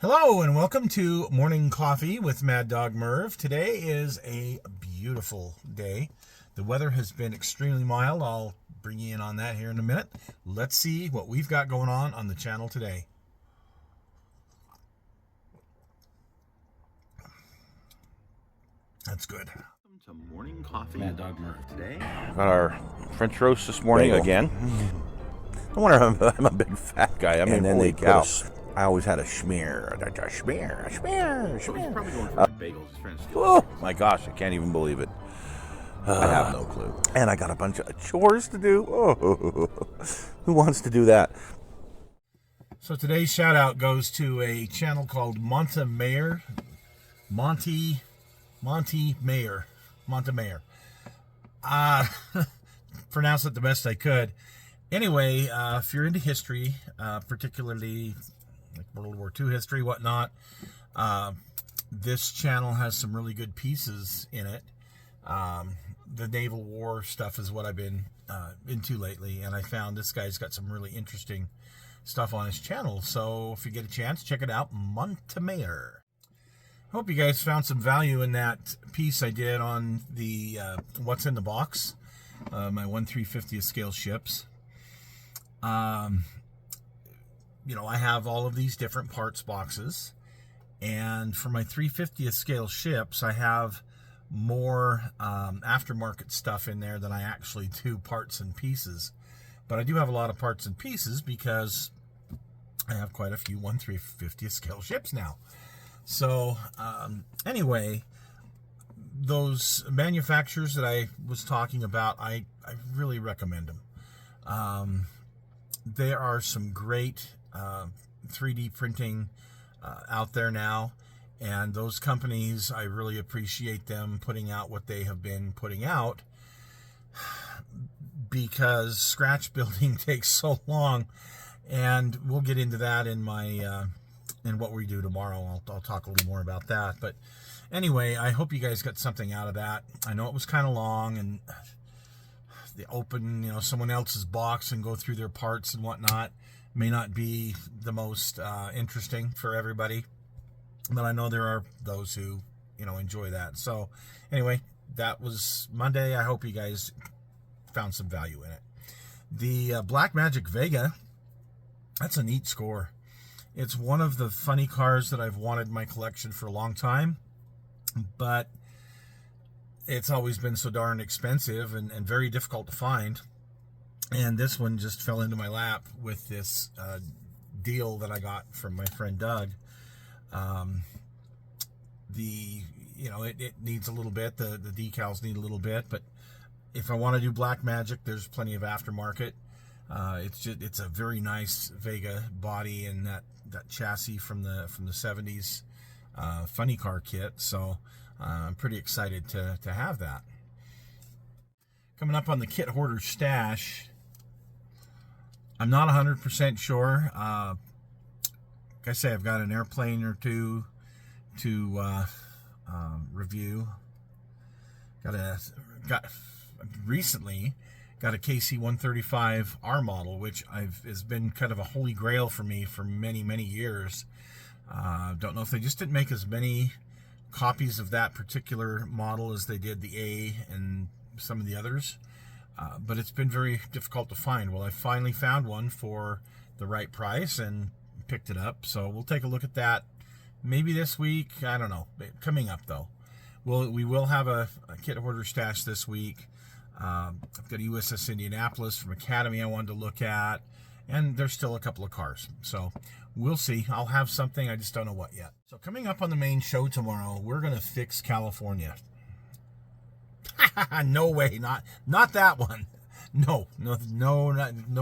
Hello and welcome to Morning Coffee with Maddog Merv. Today is a beautiful day. The weather has been extremely mild. I'll bring you in on that here in a minute. Let's see what we've got going on the channel today. That's good. Welcome to Morning Coffee. Maddog Merv today. Got our French roast this morning again. I wonder I'm a big fat guy. I mean, holy cow. I always had a schmear. A schmear. So he's probably going for bagels. His friends. Oh my gosh, I can't even believe it. I have no clue. And I got a bunch of chores to do. Oh, who wants to do that? So today's shout out goes to a channel called Monte Mayor. Pronounce it the best I could. Anyway, if you're into history, particularly like World War II history, whatnot, this channel has some really good pieces in it. The naval war stuff is what I've been into lately, and I found this guy's got some really interesting stuff on his channel. So if you get a chance, check it out, Montemayor. Hope you guys found some value in that piece I did on the what's in the box, my 1/350th scale ships. You know, I have all of these different parts boxes, and for my 3/50th scale ships, I have more aftermarket stuff in there than I actually do parts and pieces. But I do have a lot of parts and pieces because I have quite a few 1/350th scale ships now. So anyway, those manufacturers that I was talking about, I really recommend them. There are some great 3D printing out there now, and those companies, I really appreciate them putting out what they have been putting out, because scratch building takes so long, and we'll get into that in my in what we do tomorrow. I'll talk a little more about that. But anyway, I hope you guys got something out of that. I know it was kind of long, and the open, you know, someone else's box and go through their parts and whatnot may not be the most interesting for everybody, but I know there are those who, you know, enjoy that. So anyway, that was Monday. I hope you guys found some value in it. The Black Magic Vega, that's a neat score. It's one of the funny cars that I've wanted in my collection for a long time, but it's always been so darn expensive and very difficult to find. And this one just fell into my lap with this deal that I got from my friend Doug. It needs a little bit, the decals need a little bit, but if I want to do Black Magic, there's plenty of aftermarket. It's a very nice Vega body and that chassis from the 70s funny car kit. So I'm pretty excited to have that. Coming up on the kit hoarder stash, I'm not 100% sure. Like I say, I've got an airplane or two to review. Recently got a KC-135R model, which has been kind of a holy grail for me for many years. Don't know if they just didn't make as many copies of that particular model as they did the A and some of the others, but it's been very difficult to find. Well, I finally found one for the right price and picked it up, so we'll take a look at that maybe this week. I don't know, coming up though. We will have a kit hoarder stash this week. I've got a USS Indianapolis from Academy I wanted to look at, and there's still a couple of cars, so we'll see. I'll have something, I just don't know what yet. So coming up on the main show tomorrow, we're going to fix California. No way, not that one. No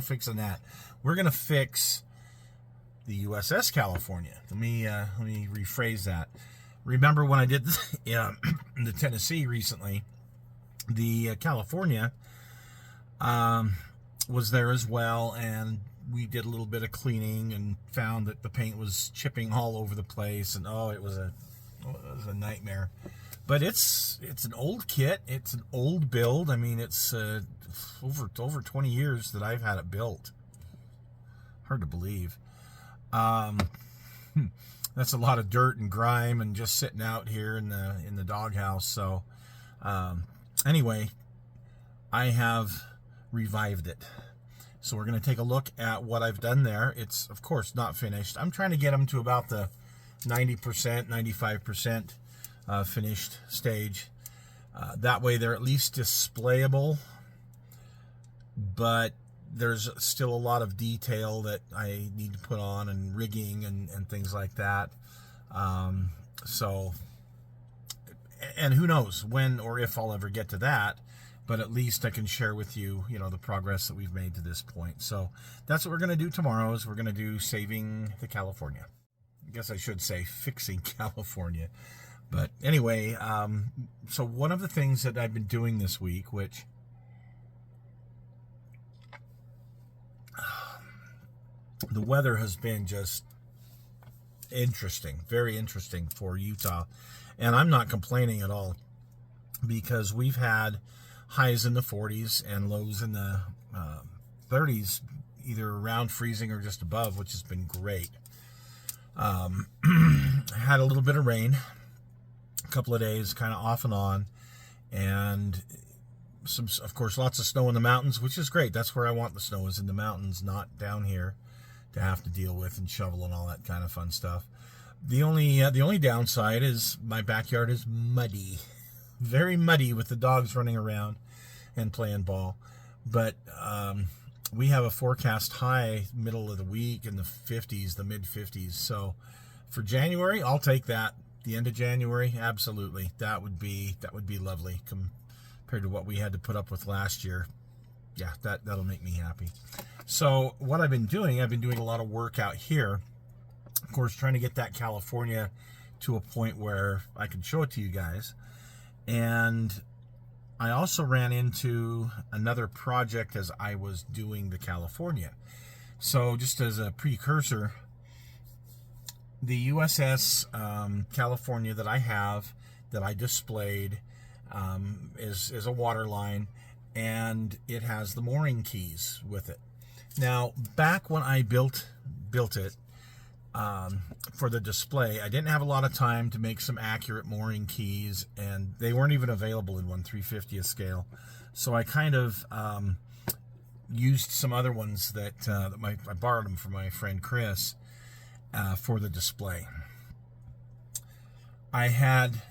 fixing that. We're going to fix the USS California. Let me rephrase that. Remember when I did the Tennessee recently, the California was there as well, and we did a little bit of cleaning and found that the paint was chipping all over the place, and it was a nightmare. But it's an old kit, it's an old build. I mean, it's over 20 years that I've had it built. Hard to believe. that's a lot of dirt and grime and just sitting out here in the doghouse. So anyway, I have revived it. So we're going to take a look at what I've done there. It's, of course, not finished. I'm trying to get them to about the 90%, 95% finished stage. That way they're at least displayable, but there's still a lot of detail that I need to put on, and rigging and things like that. So, and who knows when or if I'll ever get to that. But at least I can share with you, the progress that we've made to this point. So that's what we're going to do tomorrow, is we're going to do Saving the California. I guess I should say Fixing California. But anyway, so one of the things that I've been doing this week, which the weather has been just interesting, very interesting for Utah. And I'm not complaining at all, because we've had highs in the 40s and lows in the 30s, either around freezing or just above, which has been great. Had a little bit of rain, a couple of days, kind of off and on, and some, of course, lots of snow in the mountains, which is great. That's where I want the snow, is in the mountains, not down here to have to deal with and shovel and all that kind of fun stuff. The only downside is my backyard is muddy. Very muddy, with the dogs running around and playing ball. But we have a forecast high middle of the week in the 50s, the mid 50s. So for January, I'll take that. The end of January, absolutely. That would be lovely compared to what we had to put up with last year. Yeah, that'll make me happy. So what I've been doing a lot of work out here. Of course, trying to get that California to a point where I can show it to you guys. And I also ran into another project as I was doing the California. So just as a precursor, the USS California that I have, that I displayed, is a water line, and it has the mooring keys with it. Now, back when I built it, for the display, I didn't have a lot of time to make some accurate mooring keys, and they weren't even available in 1/350th scale. So I kind of used some other ones that I borrowed them from my friend Chris for the display. I had,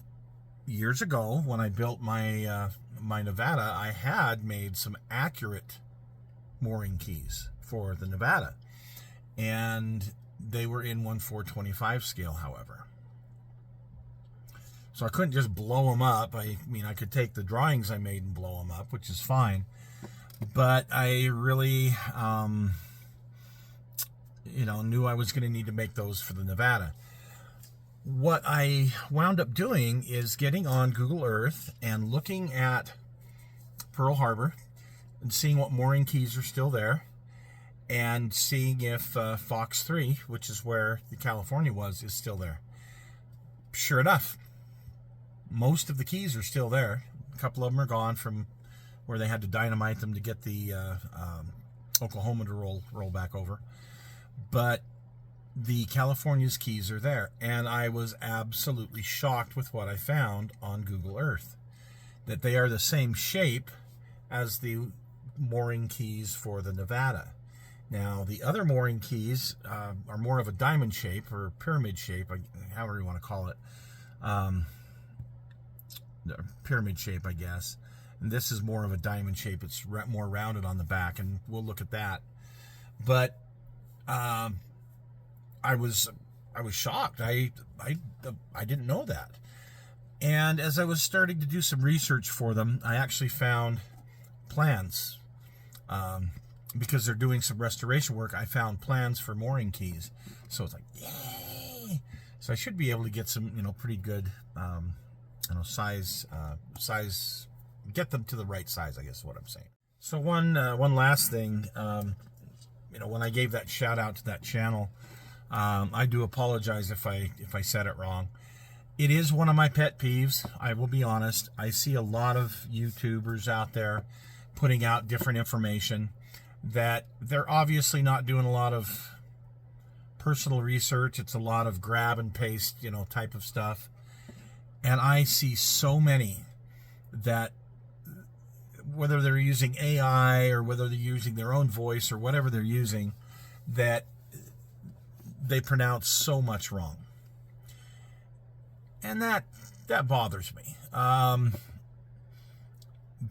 years ago, when I built my Nevada, I had made some accurate mooring keys for the Nevada, and they were in 1/425 scale, however. So I couldn't just blow them up. I mean, I could take the drawings I made and blow them up, which is fine. But I really, knew I was going to need to make those for the Nevada. What I wound up doing is getting on Google Earth and looking at Pearl Harbor and seeing what mooring keys are still there, and seeing if Fox 3, which is where the California was, is still there. Sure enough, most of the keys are still there. A couple of them are gone from where they had to dynamite them to get the Oklahoma to roll back over. But the California's keys are there, and I was absolutely shocked with what I found on Google Earth, that they are the same shape as the mooring keys for the Nevada. Now, the other mooring keys are more of a diamond shape or pyramid shape, however you want to call it. Pyramid shape, I guess. And this is more of a diamond shape. It's more rounded on the back, and we'll look at that. But I was shocked. I didn't know that. And as I was starting to do some research for them, I actually found plans. Because they're doing some restoration work, I found plans for mooring keys. So it's like, yay! So I should be able to get some, pretty good, size, get them to the right size, I guess is what I'm saying. So one last thing, when I gave that shout out to that channel, I do apologize if I said it wrong. It is one of my pet peeves. I will be honest. I see a lot of YouTubers out there putting out different information that they're obviously not doing a lot of personal research. It's a lot of grab and paste, type of stuff. And I see so many that, whether they're using AI or whether they're using their own voice or whatever they're using, that they pronounce so much wrong. And that bothers me.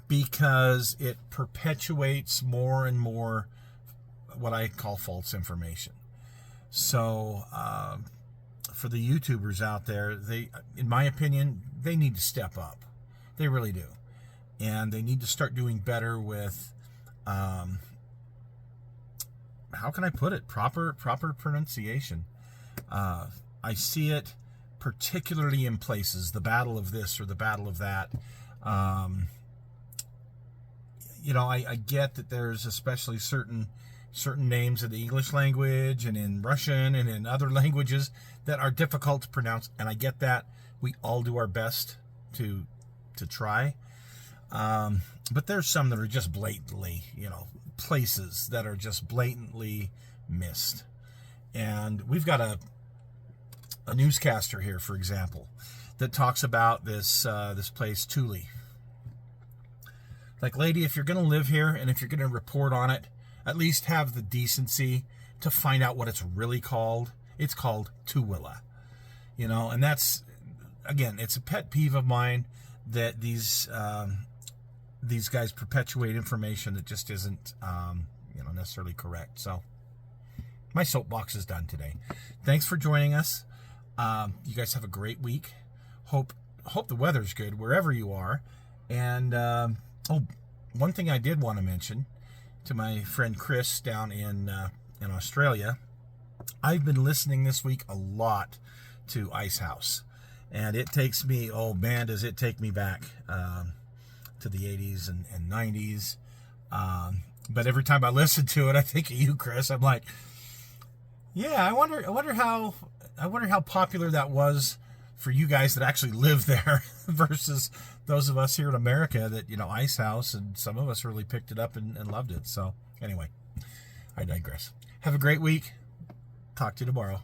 Because it perpetuates more and more what I call false information. So, for the YouTubers out there, in my opinion, they need to step up. They really do. And they need to start doing better with, how can I put it? Proper pronunciation. I see it particularly in places, the battle of this or the battle of that. I get that there's especially certain names in the English language and in Russian and in other languages that are difficult to pronounce, and I get that. We all do our best to try. But there's some that are just blatantly, places that are just blatantly missed. And we've got a newscaster here, for example, that talks about this place, Thule. Like, lady, if you're going to live here and if you're going to report on it, at least have the decency to find out what it's really called. It's called Tooele. And that's, again, it's a pet peeve of mine that these guys perpetuate information that just isn't, necessarily correct. So my soapbox is done today. Thanks for joining us. You guys have a great week. Hope the weather's good wherever you are. And, one thing I did want to mention to my friend Chris down in Australia, I've been listening this week a lot to Ice House, and it takes me, does it take me back to the 80s and 90s. But every time I listen to it, I think of you, Chris. I'm like, yeah, I wonder how popular that was for you guys that actually live there versus those of us here in America that, Ice House, and some of us really picked it up and loved it. So anyway, I digress. Have a great week. Talk to you tomorrow.